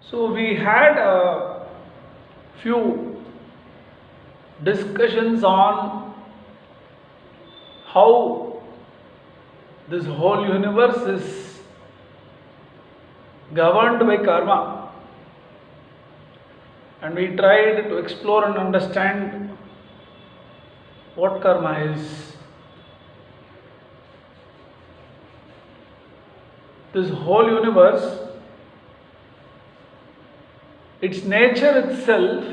So we had a few discussions on how this whole universe is governed by karma, and we tried to explore and understand what karma is. This whole universe, its nature itself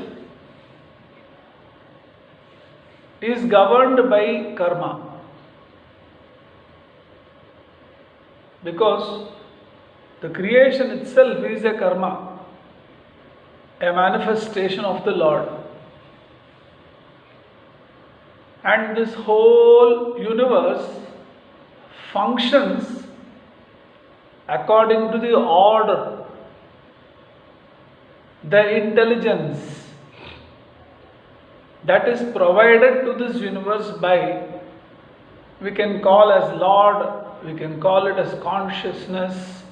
is governed by karma, because the creation itself is a karma, a manifestation of the Lord. And this whole universe functions according to the order, the intelligence that is provided to this universe by, we can call as Lord, we can call it as consciousness.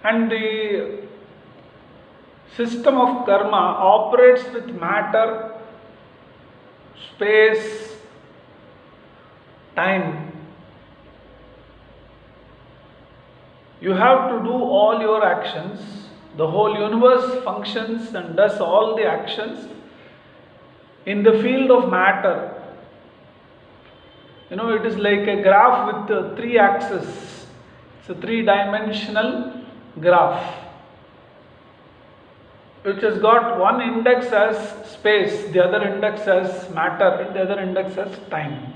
And the system of karma operates with matter, space, time. You have to do all your actions. The whole universe functions and does all the actions in the field of matter. It is like a graph with three axes. It's a three-dimensional graph, which has got one index as space, the other index as matter, and the other index as time.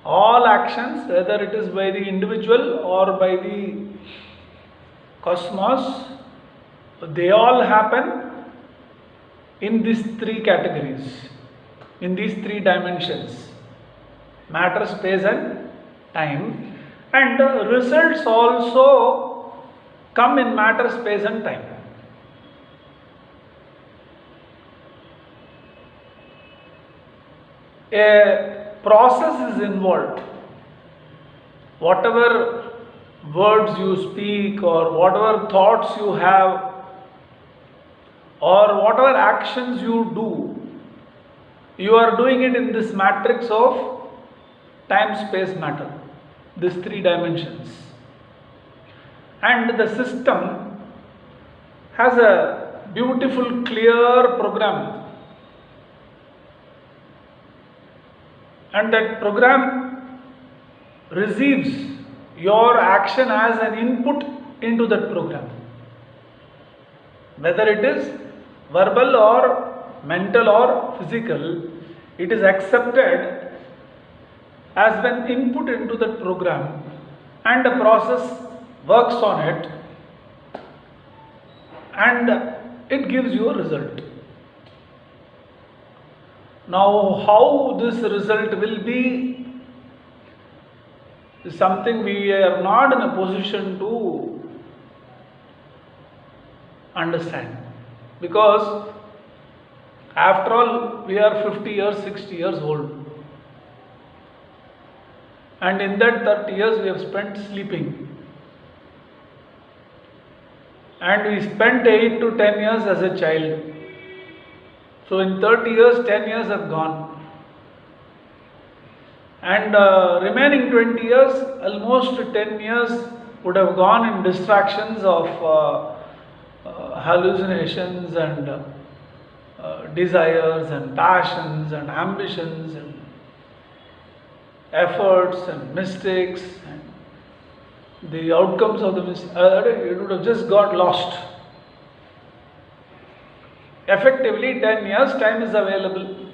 All actions, whether it is by the individual or by the cosmos, they all happen in these three categories, in these three dimensions: matter, space and time. And the results also come in matter, space and time. A process is involved. Whatever words you speak, or whatever thoughts you have, or whatever actions you do, you are doing it in this matrix of time, space, matter, these three dimensions. And the system has a beautiful, clear program. And that program receives your action as an input into that program. Whether it is verbal or mental or physical, it is accepted as an input into that program, and the process works on it, and it gives you a result. Now, how this result will be is something we are not in a position to understand, because after all, we are 50 years, 60 years old, and in that 30 years we have spent sleeping, and we spent 8 to 10 years as a child. So in 30 years, 10 years have gone, and remaining 20 years, almost 10 years would have gone in distractions of hallucinations and desires and passions and ambitions and efforts and mistakes, and the outcomes of the mistakes, it would have just got lost. Effectively, 10 years time is available.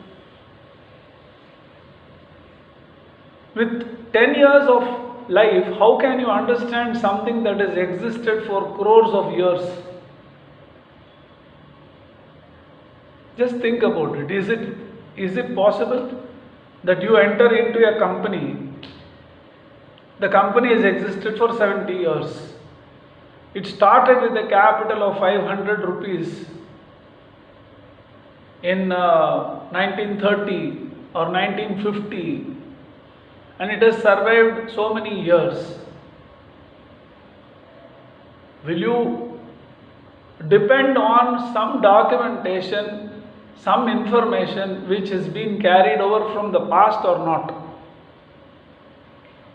With 10 years of life, how can you understand something that has existed for crores of years? Just think about it. Is it possible that you enter into a company? The company has existed for 70 years. It started with a capital of 500 rupees in 1930 or 1950, and it has survived so many years. Will you depend on some documentation, some information which has been carried over from the past or not?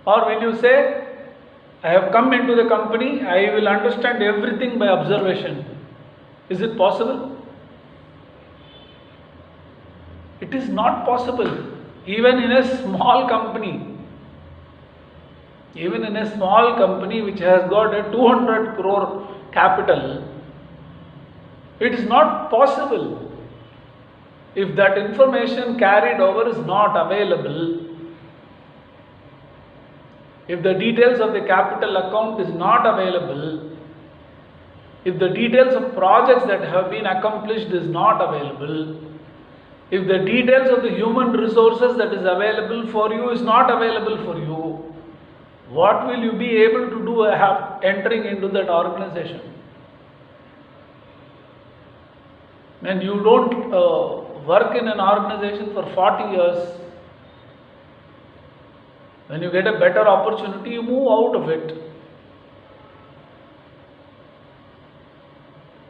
Or will you say, I have come into the company, I will understand everything by observation? Is it possible? It is not possible. Even in a small company, which has got a 200 crore capital, it is not possible. If that information carried over is not available, if the details of the capital account is not available, if the details of projects that have been accomplished is not available, if the details of the human resources that is available for you is not available for you, what will you be able to do entering into that organization? When you don't work in an organization for 40 years, when you get a better opportunity, you move out of it.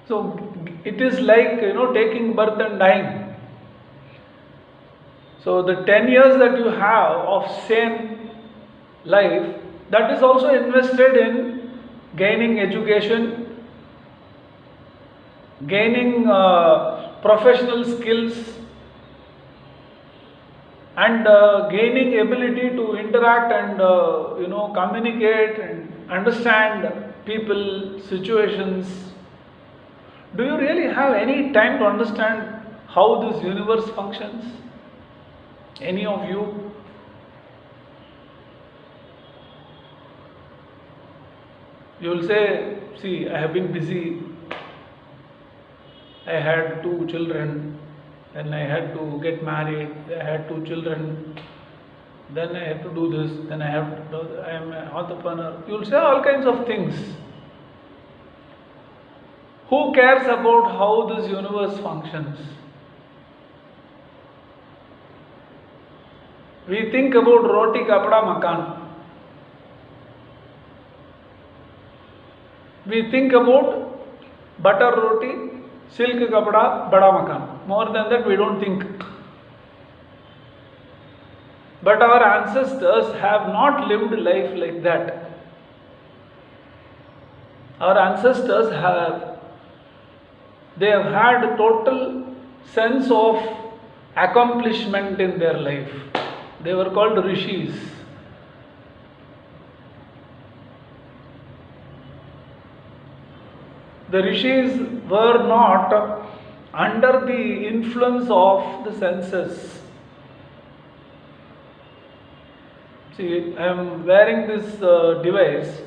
So it is like, taking birth and dying. So the 10 years that you have of sane life, that is also invested in gaining education, gaining professional skills, and gaining ability to interact and communicate and understand people, situations. Do you really have any time to understand how this universe functions? Any of you? You will say, see, I have been busy, I had 2 children, then I had to get married, I had 2 children, then I have to do this, then I am an entrepreneur. You will say all kinds of things. Who cares about how this universe functions? We think about roti, kapda, makan. We think about butter roti, silk kapda, bada makan. More than that we don't think. But our ancestors have not lived life like that. Our ancestors have had total sense of accomplishment in their life. They were called rishis. The rishis were not under the influence of the senses. See, I am wearing this device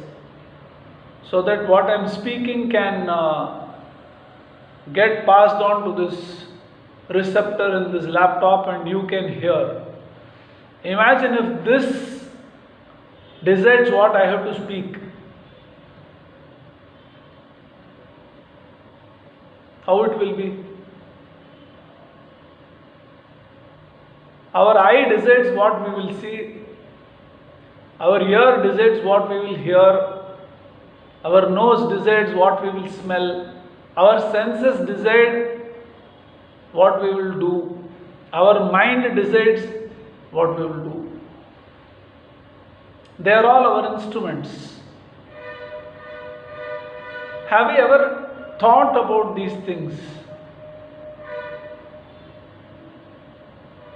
so that what I am speaking can get passed on to this receptor in this laptop and you can hear. Imagine if this decides what I have to speak. How it will be? Our eye decides what we will see. Our ear decides what we will hear. Our nose decides what we will smell. Our senses decide what we will do. Our mind decides what we will do. They are all our instruments. Have you ever thought about these things?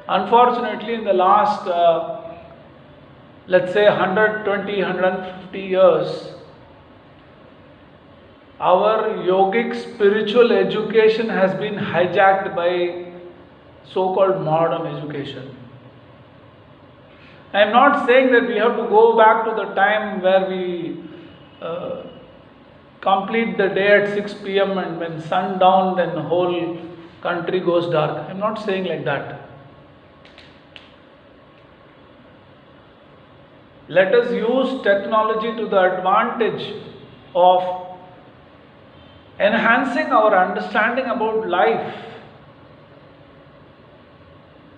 Unfortunately, in the last, let's say 120, 150 years, our yogic spiritual education has been hijacked by so-called modern education. I am not saying that we have to go back to the time where we complete the day at 6 p.m. and when sundown then the whole country goes dark. I am not saying like that. Let us use technology to the advantage of enhancing our understanding about life.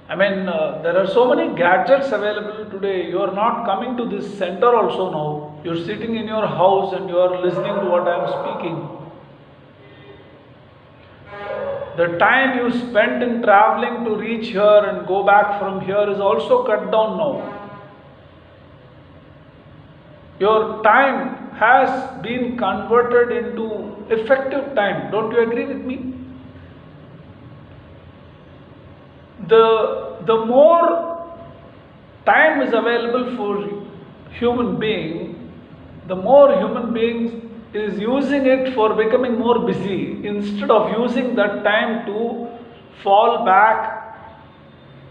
I mean, there are so many gadgets available today. You are not coming to this center also now. You're sitting in your house and you are listening to what I am speaking. The time you spent in traveling to reach here and go back from here is also cut down now. Your time has been converted into effective time. Don't you agree with me? The more time is available for human being, the more human beings is using it for becoming more busy instead of using that time to fall back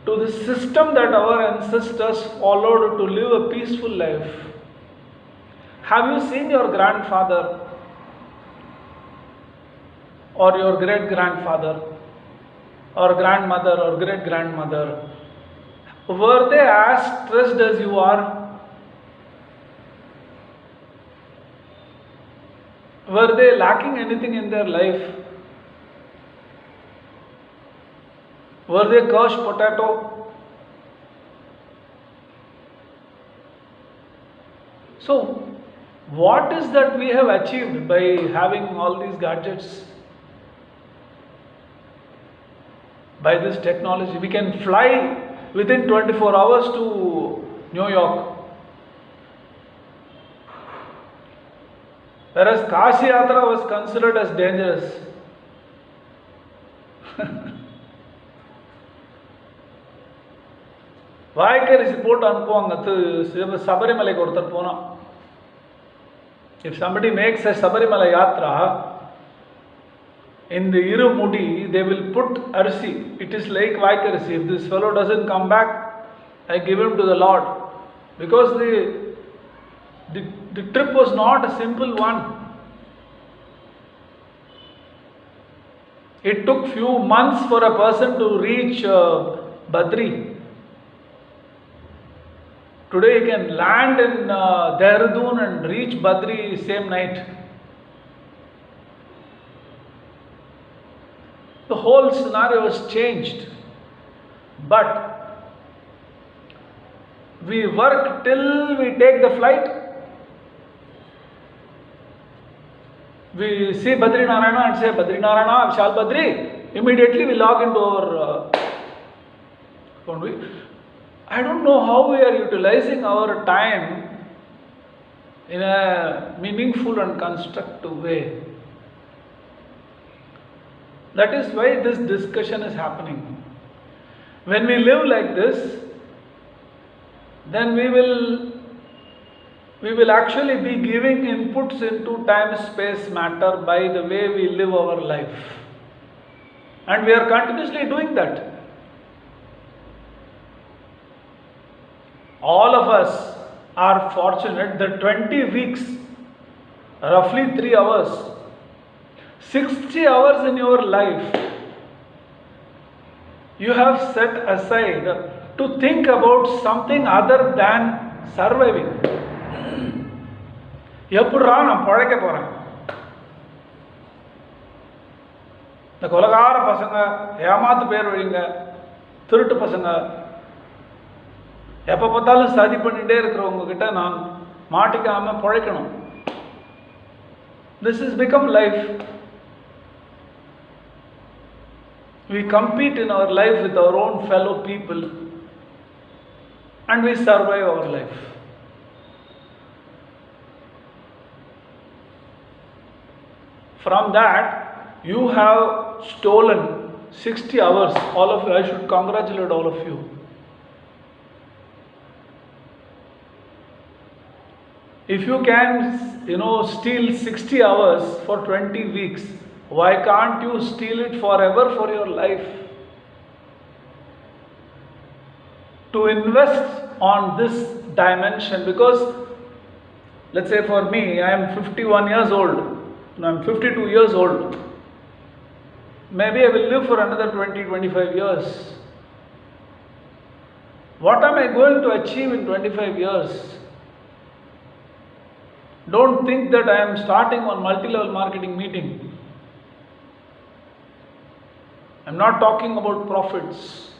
to the system that our ancestors followed to live a peaceful life. Have you seen your grandfather or your great grandfather or grandmother or great grandmother? Were they as stressed as you are? Were they lacking anything in their life? Were they couch potato? So, what is that we have achieved by having all these gadgets? By this technology, we can fly within 24 hours to New York. Whereas Kashi Yatra was considered as dangerous. வாய்க்கரிசி போட்டு அனுப்புவாங்க சபரிமலைக்கு ஒருத்தர் போனான். If somebody makes a Sabarimala Yatra, in the Irumudi, they will put arsi. It is like Vaikarisi. If this fellow doesn't come back, I give him to the Lord. Because the trip was not a simple one. It took few months for a person to reach Badri. Today you can land in Dehradun and reach Badri same night. The whole scenario was changed. But we work till we take the flight. We see Badri Narayana and say Badri Narayana, Vishal Badri. Immediately we log into our phone. I don't know how we are utilizing our time in a meaningful and constructive way. That is why this discussion is happening. When we live like this, then we will actually be giving inputs into time, space, matter by the way we live our life. And we are continuously doing that. All of us are fortunate that 20 weeks, roughly 3 hours, 60 hours in your life, you have set aside to think about something other than surviving. எப்படா நான் பழைக்க போறேன்? இந்த கொலகார பசங்க, ஏமாத்து பேர் வழிங்க, திருட்டு பசங்க, எப்போ பார்த்தாலும் சதி பண்ணிகிட்டே இருக்கிறவங்க கிட்ட நான் மாட்டிக்காம பழைக்கணும். This has become life. We compete in our life with our own fellow people and we survive our life. From that, you have stolen 60 hours. All of you, I should congratulate all of you. If you can, steal 60 hours for 20 weeks, why can't you steal it forever for your life? To invest on this dimension, because let's say for me, I am 51 years old, I am 52 years old. Maybe I will live for another 20-25 years. What am I going to achieve in 25 years? Don't think that I am starting one multi-level marketing meeting. I am not talking about profits.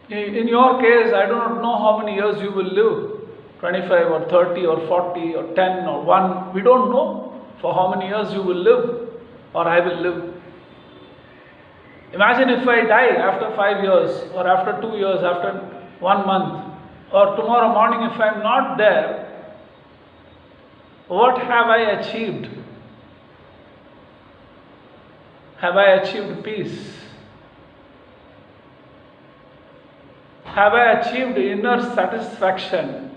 In your case, I do not know how many years you will live, 25 or 30 or 40 or 10 or 1. We don't know for how many years you will live or I will live. Imagine if I die after 5 years or after 2 years, after 1 month, or tomorrow morning if I am not there, what have I achieved? Have I achieved peace? Have I achieved inner satisfaction?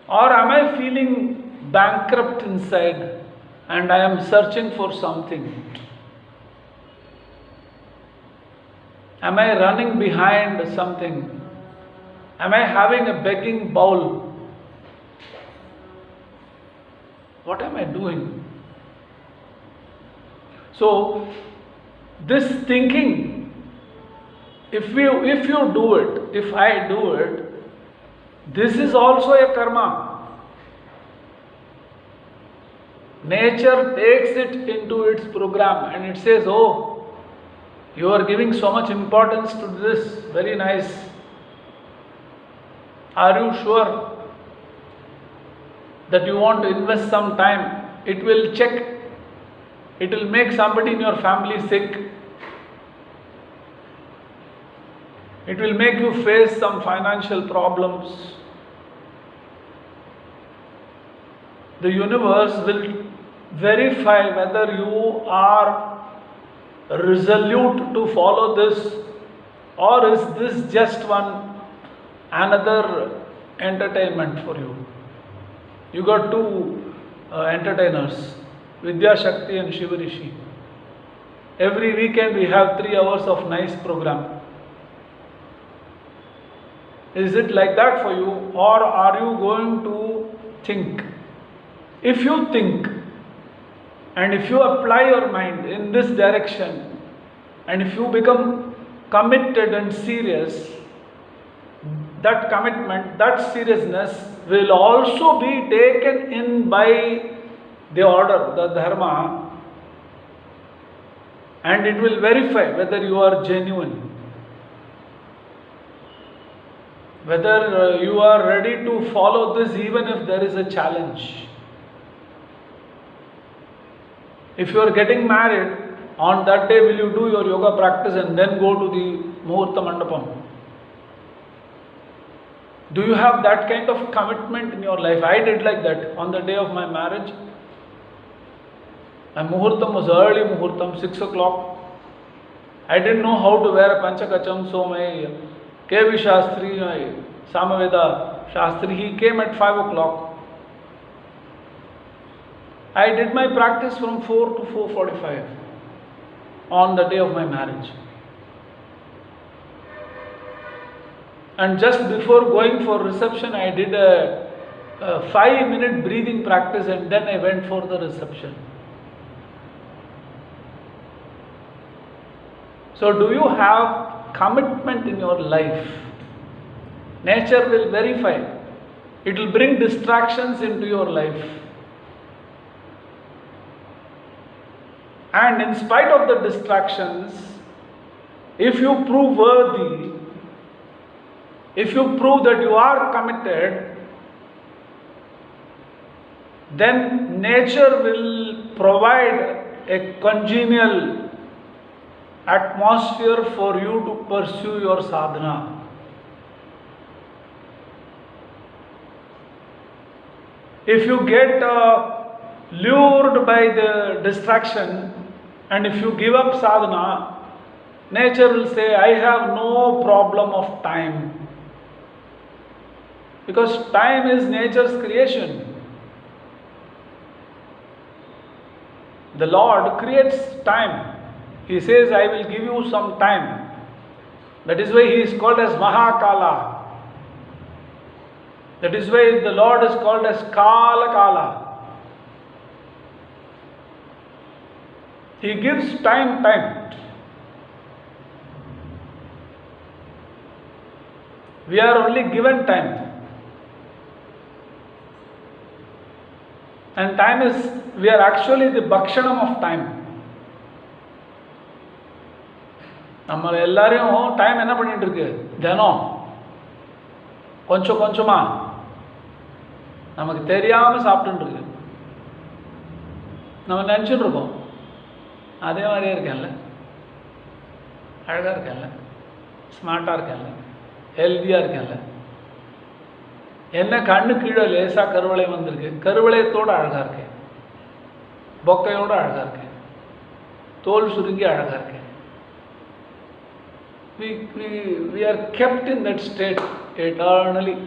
Or am I feeling bankrupt inside and I am searching for something? Am I running behind something? Am I having a begging bowl? What am I doing? So, this thinking, if you do it, if I do it, this is also a karma. Nature takes it into its program and it says, oh, you are giving so much importance to this, very nice. Are you sure that you want to invest some time? It will check. It will make somebody in your family sick. It will make you face some financial problems. The universe will verify whether you are resolute to follow this, or is this just another entertainment for you. You got two entertainers, Vidya Shakti and Shiva Rishi. Every weekend we have 3 hours of nice program. Is it like that for you, or are you going to think? If you think and if you apply your mind in this direction and if you become committed and serious, that commitment, that seriousness will also be taken in by the order, the dharma, and it will verify whether you are genuine, whether you are ready to follow this even if there is a challenge. If you are getting married, on that day will you do your yoga practice and then go to the Muhurta Mandapam? Do you have that kind of commitment in your life? I did like that on the day of my marriage. My Muhurtam was early Muhurtam, 6 o'clock. I didn't know how to wear a Panchakacham, so my K.V. Shastri, my Samaveda Shastri, he came at 5 o'clock. I did my practice from 4 to 4:45 on the day of my marriage. And just before going for reception, I did a 5-minute breathing practice and then I went for the reception. So do you have commitment in your life? Nature will verify. It will bring distractions into your life. And in spite of the distractions, if you prove worthy, if you prove that you are committed, then nature will provide a congenial atmosphere for you to pursue your sadhana. If you get lured by the distraction and if you give up sadhana, nature will say, I have no problem of time. Because time is nature's creation. The Lord creates time. He says, I will give you some time. That is why He is called as Mahakala. That is why the Lord is called as Kala Kala. He gives time. We are only given time. And time is, we are actually the bhakshanam of time. நம்ம எல்லாரையும் time என்ன பண்ணிட்டு இருக்கு? தினம் கொஞ்சம் கொஞ்சமாக நமக்கு தெரியாமல் சாப்பிட்டுட்டு இருக்கு. நம்ம நினச்சிட்டு இருக்கோம் அதே மாதிரியே இருக்கேன்ல, அழகாக இருக்கேன்ல, ஸ்மார்ட்டாக இருக்கேன்ல, ஹெல்த்தியாக இருக்கேன்ல. என்ன கண்ணு கீழே லேசாக கருவளை வந்திருக்கு, கருவளையத்தோடு அழகாக இருக்கேன், பொக்கையோடு அழகாக இருக்கேன், தோல் சுருங்கி அழகாக இருக்கேன். We are kept in that state eternally.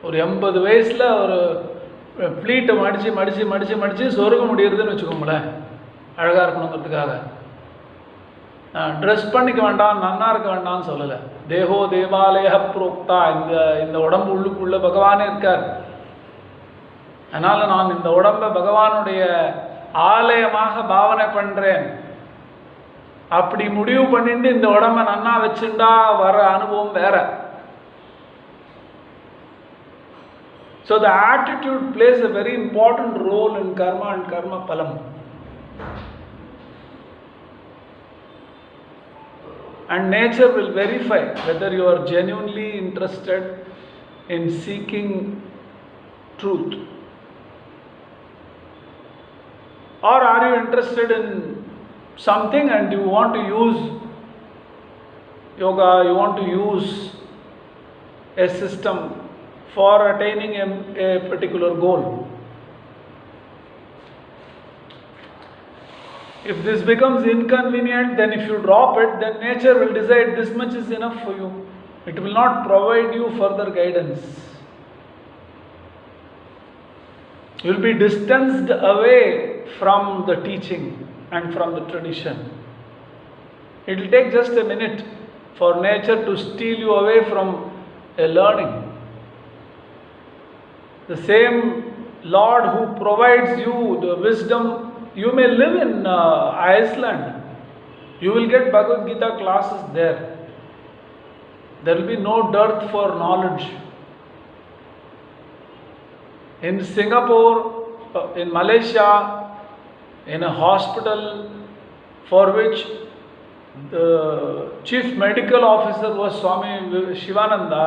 ஒரு 80 வயசில் ஒரு ஃப்ளீட்டை மடித்து மடித்து மடித்து மடித்து சொருக முடியறதுன்னு வச்சுக்கோங்களேன், அழகாக இருக்கணுங்கிறதுக்காக. ட்ரெஸ் பண்ணிக்க வேண்டாம், நன்னா இருக்க வேண்டாம்னு சொல்லலை. தேகோ தேவாலய புரோக்தா, இந்த உடம்பு உள்ளுக்குள்ள பகவானே இருக்கார். அதனால் நான் இந்த உடம்பை பகவானுடைய ஆலயமாக பாவனை பண்ணுறேன். அப்படி முடிவு பண்ணிட்டு இந்த உடம்பை நன்னா வச்சுட்டா வர அனுபவம் வேற. So the attitude plays a very important role in karma and karma phalam. And nature will verify whether you are genuinely interested in seeking truth, or are you interested in something and you want to use yoga, you want to use a system for attaining a particular goal. If this becomes inconvenient, then if you drop it, then nature will decide this much is enough for you. It will not provide you further guidance. You will be distanced away from the teaching and from the tradition. It will take just a minute for nature to steal you away from a learning. The same Lord who provides you the wisdom, you may live in Iceland. You will get Bhagavad Gita classes there. There will be no dearth for knowledge. In Singapore, in Malaysia, in a hospital for which the chief medical officer was Swami Shivananda,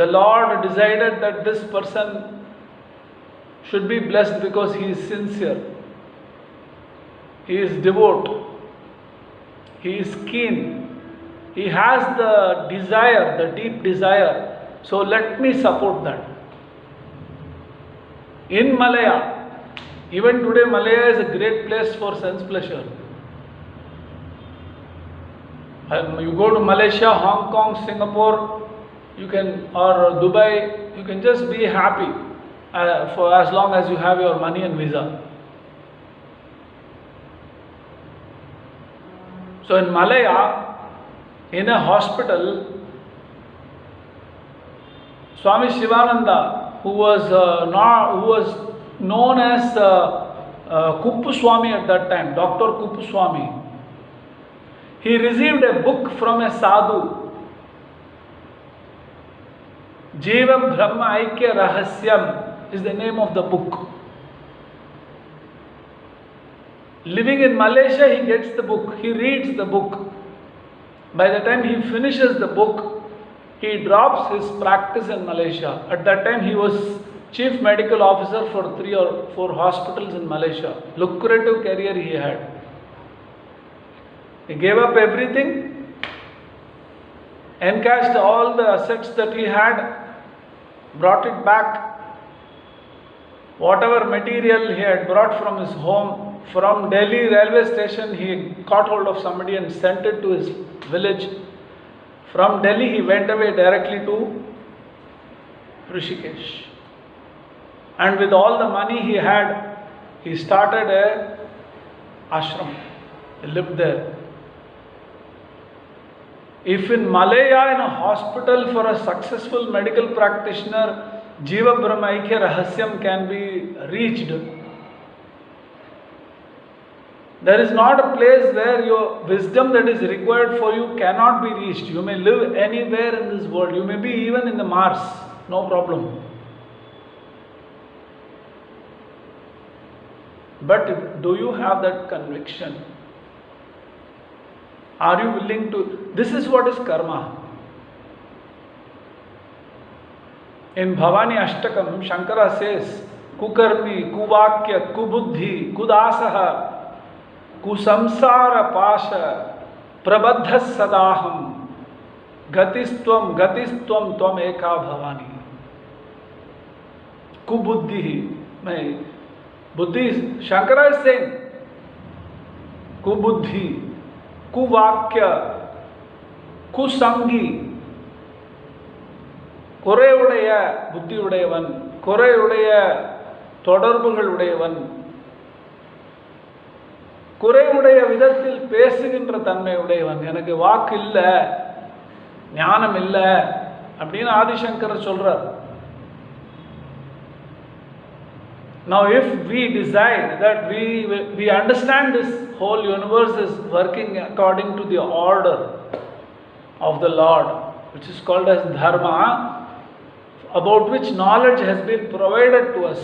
the Lord decided that this person should be blessed because he is sincere, he is devout, he is keen, he has the desire, the deep desire, so let me support that. In Malaya, even today Malaya is a great place for sense pleasure. You go to Malaysia, Hong Kong, Singapore, you can, or Dubai, you can just be happy for as long as you have your money and visa. So in Malaya, in a hospital, Swami Shivananda, who was known as Kuppuswami at that time, Dr. Kuppuswami, he received a book from a sadhu. Jiva Brahma Aikya Rahasyam is the name of the book. Living in Malaysia, he gets the book, he reads the book. By the time he finishes the book, he drops his practice in Malaysia. At that time, he was chief medical officer for 3 or 4 hospitals in Malaysia. Lucrative career he had. He gave up everything, encashed all the assets that he had, brought it back. Whatever material he had brought from his home, from Delhi railway station, he caught hold of somebody and sent it to his village. From Delhi, he went away directly to Rishikesh. And with all the money he had, he started a ashram. He lived there. If in Malaya, in a hospital for a successful medical practitioner, Jiva Brahmaikya Rahasyam can be reached, there is not a place where your wisdom that is required for you cannot be reached. You may live anywhere in this world. You may be even in the Mars, no problem. But do you have that conviction? Are you willing to? This is what is karma. In Bhavani Ashtakam, Shankara says, Kukarmi, Kuvakya, Kubuddhi, Kudasaha, Kusamsara Pasha, Prabadhas Sadaham, Gatistvam, Gatistvam, Tvam Eka Bhavani. Kubuddhi, my Buddhi, Shankara is saying, Kubuddhi, Kuvakya, Kusangi, குறையுடைய புத்தியுடையவன், குறையுடைய தொடர்புகள் உடையவன், குறையுடைய விதத்தில் பேசுகின்ற தன்மை உடையவன். எனக்கு வாக்கு இல்லை, ஞானம் இல்லை அப்படின்னு ஆதிசங்கரர் சொல்றார். Now if we decide that we understand this whole universe is working according to the order of the Lord, which is called as dharma, about which knowledge has been provided to us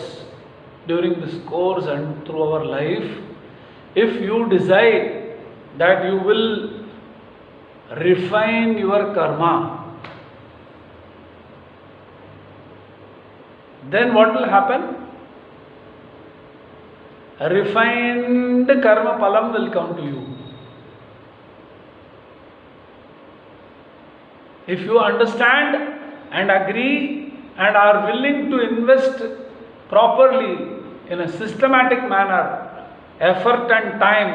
during this course and through our life, if you decide that you will refine your karma, then what will happen? A refined karma palam will come to you. If you understand and agree and are willing to invest properly in a systematic manner, effort and time,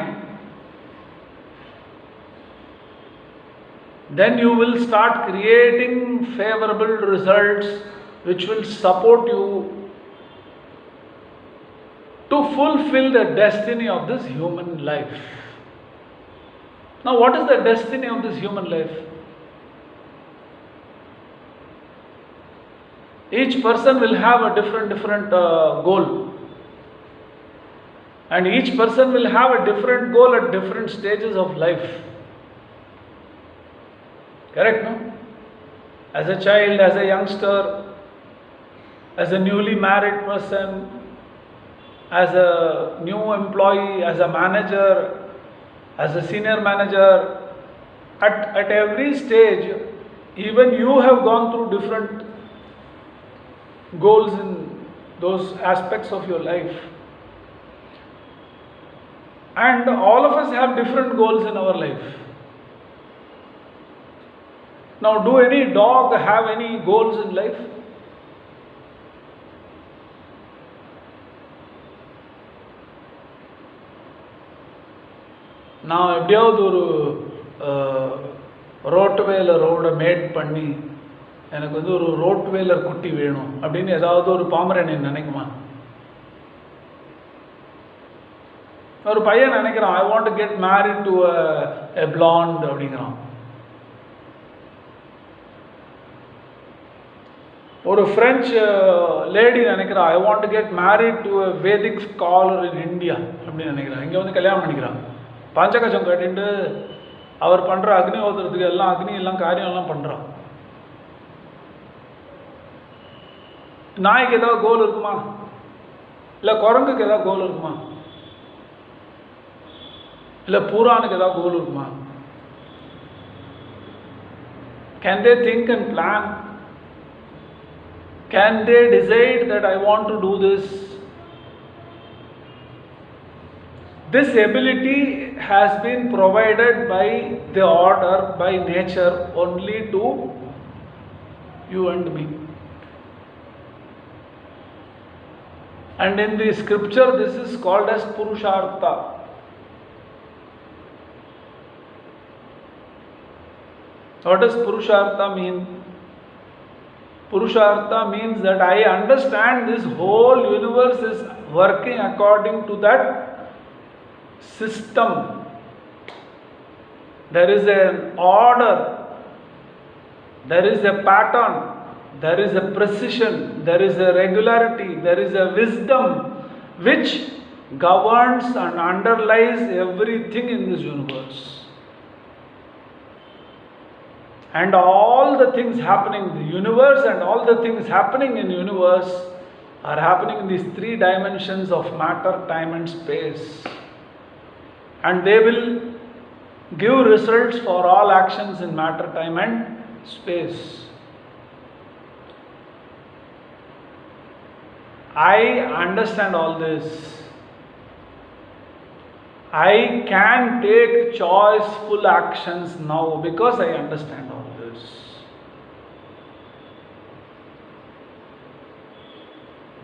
then you will start creating favorable results which will support you to fulfill the destiny of this human life. Now, what is the destiny of this human life? Each person will have a different goal, and each person will have a different goal at different stages of life. Correct, no? As a child, as a youngster, as a newly married person, as a new employee, as a manager, as a senior manager, at every stage, even you have gone through different goals in those aspects of your life. And all of us have different goals in our life. Now, do any dog have any goals in life? நான் எப்படியாவது ஒரு ரோட்வேலரோட mat பண்ணி எனக்கு வந்து ஒரு ரோட்வேலர் குட்டி வேணும் அப்படின்னு ஏதாவது ஒரு பாமரன் நினைக்குமா? ஒரு பையன் நினைக்கிறான், I want to get married to a blonde அப்படிங்கிறான். ஒரு பிரெஞ்சு லேடி நினைக்கிறா, I want to get married to a Vedic scholar in India அப்படின்னு நினைக்கிறான். இங்கே வந்து கல்யாணம் பண்ணிக்கிறான். பஞ்சகஜம் கட்டிட்டு அவர் பண்ணுற அக்னி ஓதுறதுக்கு எல்லாம் அக்னி எல்லாம் காரியம் எல்லாம் பண்ணுறான். நாய்க்கு ஏதாவது கோல் இருக்குமா? இல்லை குரங்குக்கு ஏதாவது கோல் இருக்குமா? இல்லை பூரானுக்கு ஏதாவது கோல் இருக்குமா? Can they think and plan? Can they decide that I want to do this? This ability has been provided by the order, by nature, only to you and me. And in the scripture, this is called as Purushartha. What does Purushartha mean? Purushartha means that I understand this whole universe is working according to that system. There is an order, there is a pattern, there is a precision, there is a regularity, there is a wisdom which governs and underlies everything in this universe. And all the things happening in the universe and all the things happening in the universe are happening in these three dimensions of matter, time, and space. And they will give results for all actions in matter, time, and space. I understand all this. I can take choiceful actions now because I understand all this.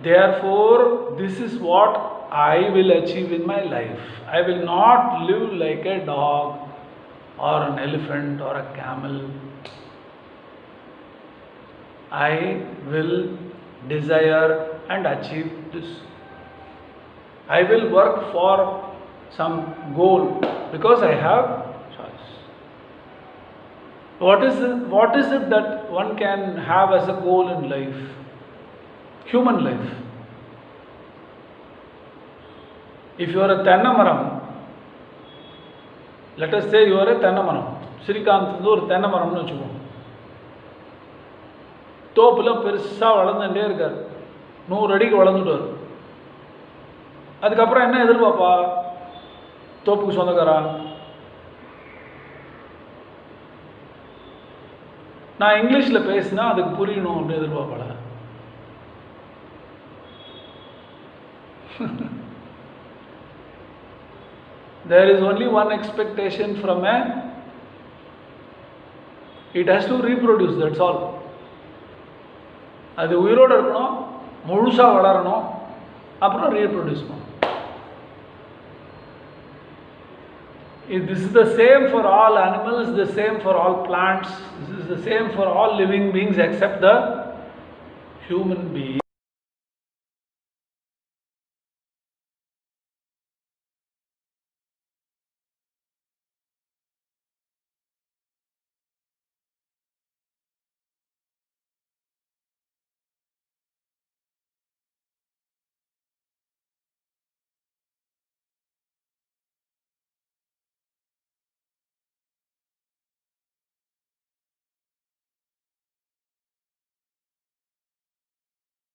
Therefore, this is what I will achieve in my life. I will not live like a dog or an elephant or a camel. I will desire and achieve this. I will work for some goal because I have choice. What is it that one can have as a goal in life? Human life. If you are a Tennamaram, let us say you are a Tennamaram. Srikanth ஒரு தென்னை மரம்னு வச்சுக்கோங்க. தோப்பில் பெருசாக வளர்ந்துட்டே இருக்கார், 100 அடிக்கு வளர்ந்துட்டார். அதுக்கப்புறம் என்ன எதிர்பார்ப்பா தோப்புக்கு சொந்தக்காரா? நான் இங்கிலீஷில் பேசினா அதுக்கு புரியணும் அப்படின்னு எதிர்பார்ப்பாளா? There is only one expectation from a, it has to reproduce, that's all. அது உயிரோடு இருக்கணும், முழுசாக வளரணும், அப்புறம் ரீப்ரொடியூஸ் பண்ணணும். This is the same for all animals, the same for all plants, this is the same for all living beings except the human being.